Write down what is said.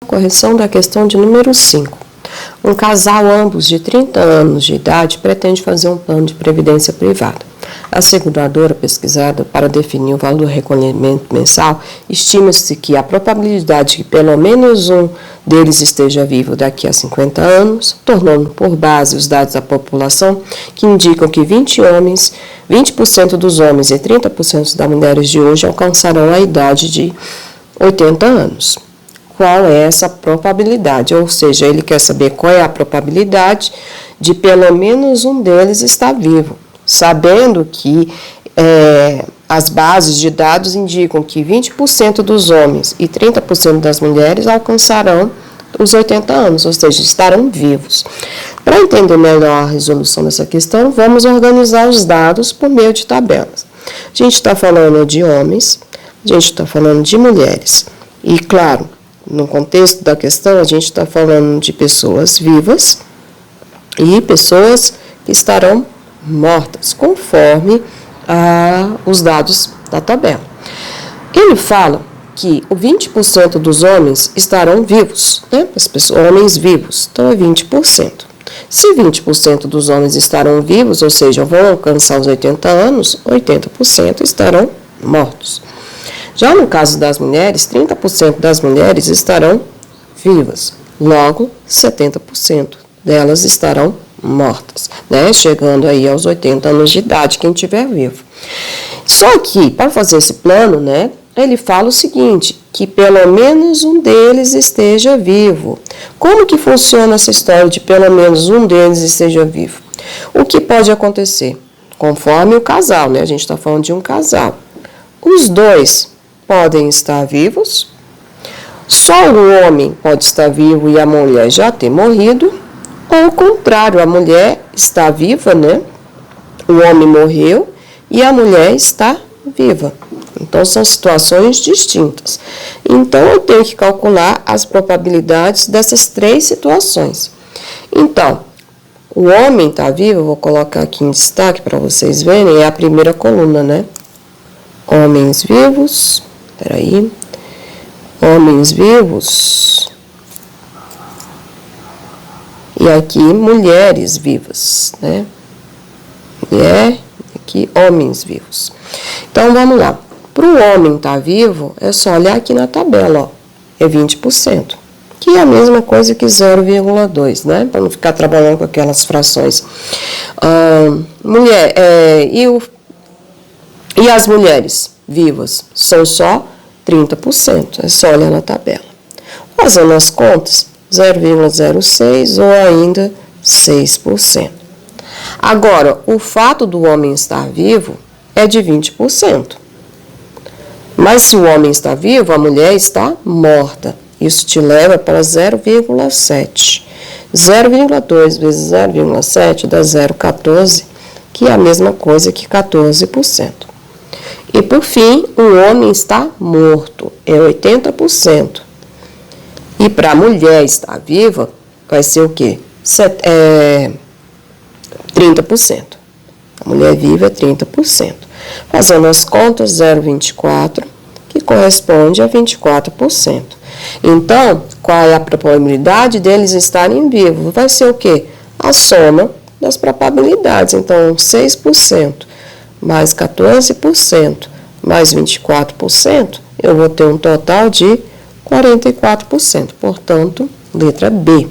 Correção da questão de número 5. Um casal, ambos de 30 anos de idade, pretende fazer um plano de previdência privada. A seguradora pesquisada para definir o valor do recolhimento mensal estima-se que a probabilidade de que pelo menos um deles esteja vivo daqui a 50 anos, tornando por base os dados da população que indicam que 20% dos homens e 30% das mulheres de hoje alcançarão a idade de 80 anos. Qual é essa probabilidade? Ou seja, ele quer saber qual é a probabilidade de pelo menos um deles estar vivo, sabendo que as bases de dados indicam que 20% dos homens e 30% das mulheres alcançarão os 80 anos, ou seja, estarão vivos. Para entender melhor a resolução dessa questão, vamos organizar os dados por meio de tabelas. A gente está falando de homens, a gente está falando de mulheres. E, claro, no contexto da questão, a gente está falando de pessoas vivas e pessoas que estarão mortas, conforme os dados da tabela. Ele fala que o 20% dos homens estarão vivos, né? As pessoas, homens vivos, então é 20%. Se 20% dos homens estarão vivos, ou seja, vão alcançar os 80 anos, 80% estarão mortos. Já no caso das mulheres, 30% das mulheres estarão vivas, logo 70% delas estarão mortas, né? Chegando aí aos 80 anos de idade, quem estiver vivo. Só que, para fazer esse plano, né, ele fala o seguinte, que pelo menos um deles esteja vivo. Como que funciona essa história de pelo menos um deles esteja vivo? O que pode acontecer? Conforme o casal, né? A gente está falando de um casal. Os dois podem estar vivos, só o homem pode estar vivo e a mulher já ter morrido, ou o contrário, a mulher está viva, né? O homem morreu e a mulher está viva. Então, são situações distintas. Então, eu tenho que calcular as probabilidades dessas três situações. Então, o homem está vivo, eu vou colocar aqui em destaque para vocês verem, é a primeira coluna, né? Homens vivos, peraí, homens vivos, e aqui mulheres vivas, né? Mulher, aqui homens vivos. Então, vamos lá. Para o homem estar vivo, é só olhar aqui na tabela, ó, é 20%, que é a mesma coisa que 0,2, né? Para não ficar trabalhando com aquelas frações. E as mulheres vivas são só 30%, é só olhar na tabela. Fazendo as contas, 0,06 ou ainda 6%. Agora, o fato do homem estar vivo é de 20%. Mas se o homem está vivo, a mulher está morta. Isso te leva para 0,7. 0,2 vezes 0,7 dá 0,14, que é a mesma coisa que 14%. E por fim, o homem está morto, é 80%. E para a mulher estar viva, vai ser o quê? 30%. A mulher viva é 30%. Fazendo as contas, 0,24, que corresponde a 24%. Então, qual é a probabilidade deles estarem vivos? Vai ser o quê? A soma das probabilidades. Então, 6% mais 14% mais 24%, eu vou ter um total de 44%. Portanto, letra B.